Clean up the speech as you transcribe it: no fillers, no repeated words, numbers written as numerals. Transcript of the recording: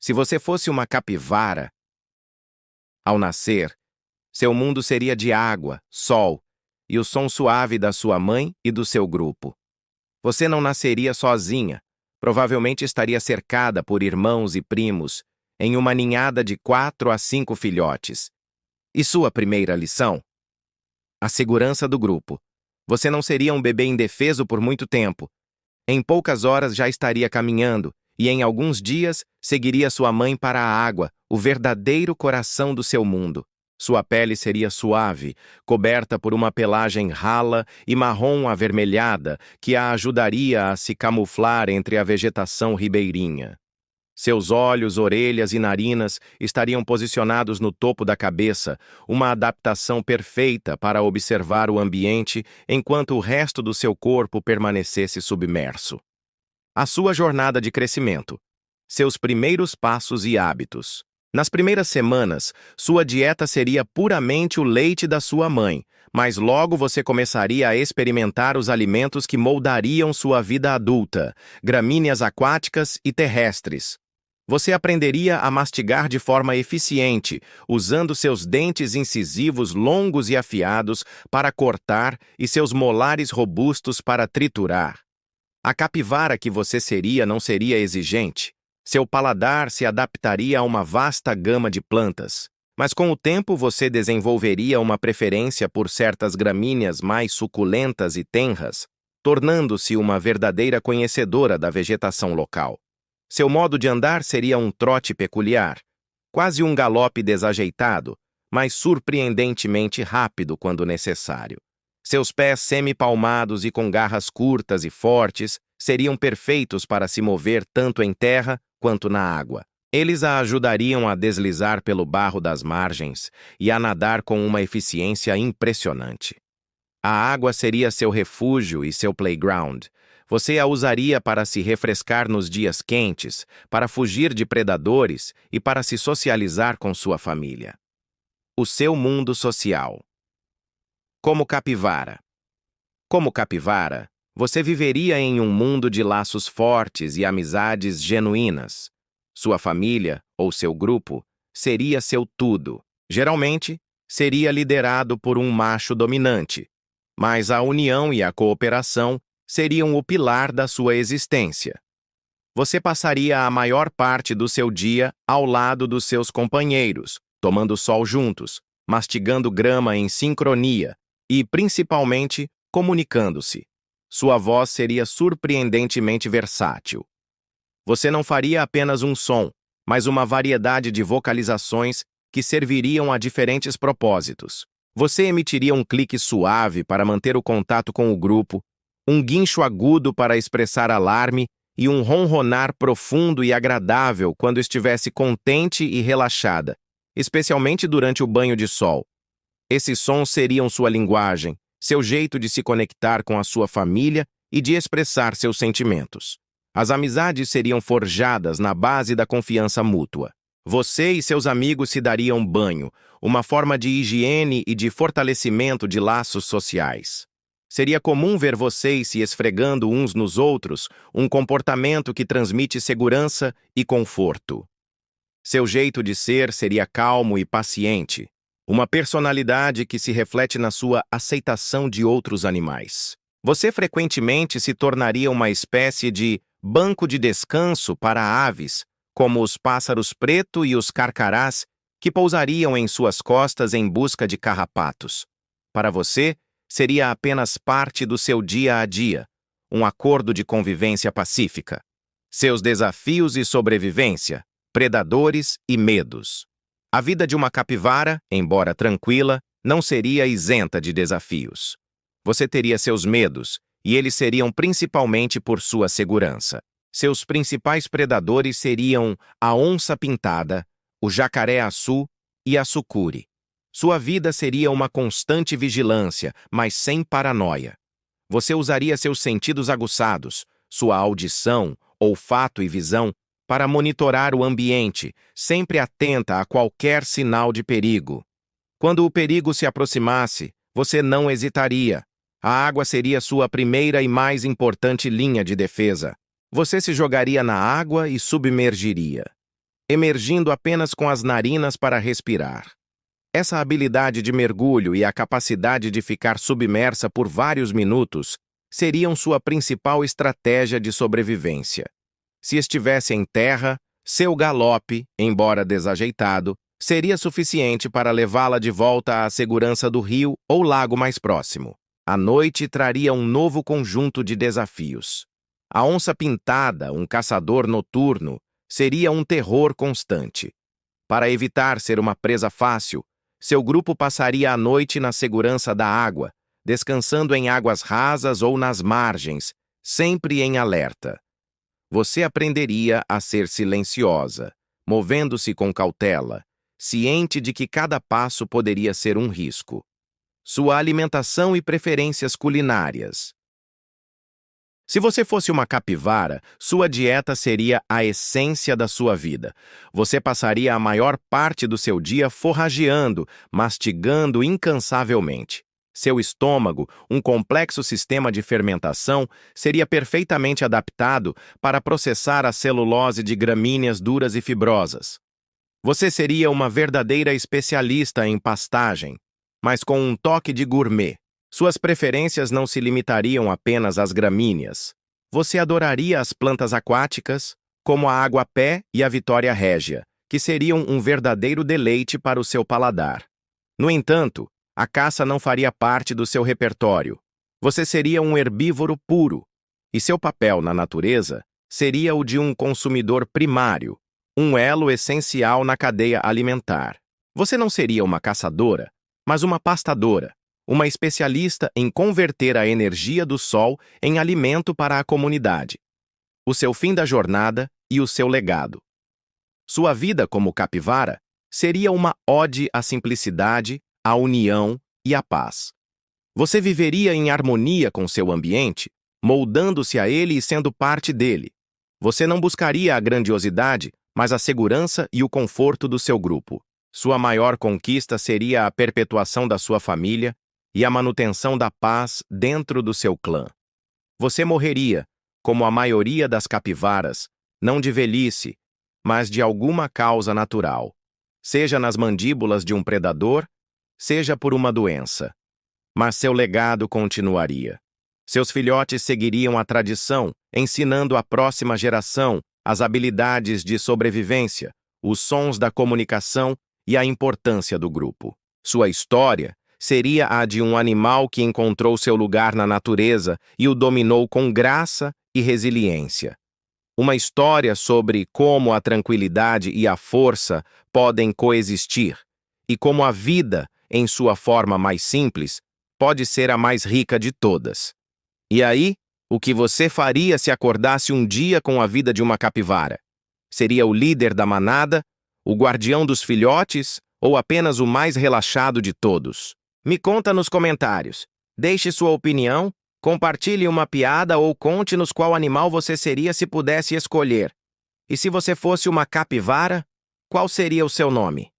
Se você fosse uma capivara, ao nascer, seu mundo seria de água, sol e o som suave da sua mãe e do seu grupo. Você não nasceria sozinha, provavelmente estaria cercada por irmãos e primos, em uma ninhada de 4 a 5 filhotes. E sua primeira lição? A segurança do grupo. Você não seria um bebê indefeso por muito tempo. Em poucas horas já estaria caminhando, e em alguns dias seguiria sua mãe para a água, o verdadeiro coração do seu mundo. Sua pele seria suave, coberta por uma pelagem rala e marrom avermelhada que a ajudaria a se camuflar entre a vegetação ribeirinha. Seus olhos, orelhas e narinas estariam posicionados no topo da cabeça, uma adaptação perfeita para observar o ambiente enquanto o resto do seu corpo permanecesse submerso. A sua jornada de crescimento. Seus primeiros passos e hábitos. Nas primeiras semanas, sua dieta seria puramente o leite da sua mãe, mas logo você começaria a experimentar os alimentos que moldariam sua vida adulta, gramíneas aquáticas e terrestres. Você aprenderia a mastigar de forma eficiente, usando seus dentes incisivos longos e afiados para cortar e seus molares robustos para triturar. A capivara que você seria não seria exigente. Seu paladar se adaptaria a uma vasta gama de plantas. Mas com o tempo você desenvolveria uma preferência por certas gramíneas mais suculentas e tenras, tornando-se uma verdadeira conhecedora da vegetação local. Seu modo de andar seria um trote peculiar, quase um galope desajeitado, mas surpreendentemente rápido quando necessário. Seus pés semi-palmados e com garras curtas e fortes seriam perfeitos para se mover tanto em terra quanto na água. Eles a ajudariam a deslizar pelo barro das margens e a nadar com uma eficiência impressionante. A água seria seu refúgio e seu playground. Você a usaria para se refrescar nos dias quentes, para fugir de predadores e para se socializar com sua família. O seu mundo social. Como capivara. Como capivara, você viveria em um mundo de laços fortes e amizades genuínas. Sua família, ou seu grupo, seria seu tudo. Geralmente, seria liderado por um macho dominante, mas a união e a cooperação seriam o pilar da sua existência. Você passaria a maior parte do seu dia ao lado dos seus companheiros, tomando sol juntos, mastigando grama em sincronia e, principalmente, comunicando-se. Sua voz seria surpreendentemente versátil. Você não faria apenas um som, mas uma variedade de vocalizações que serviriam a diferentes propósitos. Você emitiria um clique suave para manter o contato com o grupo, um guincho agudo para expressar alarme e um ronronar profundo e agradável quando estivesse contente e relaxada, especialmente durante o banho de sol. Esses sons seriam sua linguagem, seu jeito de se conectar com a sua família e de expressar seus sentimentos. As amizades seriam forjadas na base da confiança mútua. Você e seus amigos se dariam banho, uma forma de higiene e de fortalecimento de laços sociais. Seria comum ver vocês se esfregando uns nos outros, um comportamento que transmite segurança e conforto. Seu jeito de ser seria calmo e paciente, uma personalidade que se reflete na sua aceitação de outros animais. Você frequentemente se tornaria uma espécie de banco de descanso para aves, como os pássaros preto e os carcarás, que pousariam em suas costas em busca de carrapatos. Para você, seria apenas parte do seu dia a dia, um acordo de convivência pacífica. Seus desafios e sobrevivência, predadores e medos. A vida de uma capivara, embora tranquila, não seria isenta de desafios. Você teria seus medos, e eles seriam principalmente por sua segurança. Seus principais predadores seriam a onça-pintada, o jacaré-açu e a sucuri. Sua vida seria uma constante vigilância, mas sem paranoia. Você usaria seus sentidos aguçados, sua audição, olfato e visão, para monitorar o ambiente, sempre atenta a qualquer sinal de perigo. Quando o perigo se aproximasse, você não hesitaria. A água seria sua primeira e mais importante linha de defesa. Você se jogaria na água e submergiria. emergindo apenas com as narinas para respirar. Essa habilidade de mergulho e a capacidade de ficar submersa por vários minutos seriam sua principal estratégia de sobrevivência. Se estivesse em terra, seu galope, embora desajeitado, seria suficiente para levá-la de volta à segurança do rio ou lago mais próximo. A noite traria um novo conjunto de desafios. A onça-pintada, um caçador noturno, seria um terror constante. Para evitar ser uma presa fácil, seu grupo passaria a noite na segurança da água, descansando em águas rasas ou nas margens, sempre em alerta. Você aprenderia a ser silenciosa, movendo-se com cautela, ciente de que cada passo poderia ser um risco. Sua alimentação e preferências culinárias. Se você fosse uma capivara, sua dieta seria a essência da sua vida. Você passaria a maior parte do seu dia forrageando, mastigando incansavelmente. Seu estômago, um complexo sistema de fermentação, seria perfeitamente adaptado para processar a celulose de gramíneas duras e fibrosas. Você seria uma verdadeira especialista em pastagem, mas com um toque de gourmet. Suas preferências não se limitariam apenas às gramíneas. Você adoraria as plantas aquáticas, como a água-pé e a vitória régia, que seriam um verdadeiro deleite para o seu paladar. No entanto, a caça não faria parte do seu repertório. Você seria um herbívoro puro, e seu papel na natureza seria o de um consumidor primário, um elo essencial na cadeia alimentar. Você não seria uma caçadora, mas uma pastadora, uma especialista em converter a energia do sol em alimento para a comunidade. O seu fim da jornada e o seu legado. Sua vida como capivara seria uma ode à simplicidade, à união e à paz. Você viveria em harmonia com seu ambiente, moldando-se a ele e sendo parte dele. Você não buscaria a grandiosidade, mas a segurança e o conforto do seu grupo. Sua maior conquista seria a perpetuação da sua família e a manutenção da paz dentro do seu clã. Você morreria, como a maioria das capivaras, não de velhice, mas de alguma causa natural, seja nas mandíbulas de um predador, seja por uma doença. Mas seu legado continuaria. Seus filhotes seguiriam a tradição, ensinando à próxima geração as habilidades de sobrevivência, os sons da comunicação e a importância do grupo. Sua história seria a de um animal que encontrou seu lugar na natureza e o dominou com graça e resiliência. Uma história sobre como a tranquilidade e a força podem coexistir e como a vida, em sua forma mais simples, pode ser a mais rica de todas. E aí, o que você faria se acordasse um dia com a vida de uma capivara? Seria o líder da manada, o guardião dos filhotes ou apenas o mais relaxado de todos? Me conta nos comentários. Deixe sua opinião, compartilhe uma piada ou conte-nos qual animal você seria se pudesse escolher. E se você fosse uma capivara, qual seria o seu nome?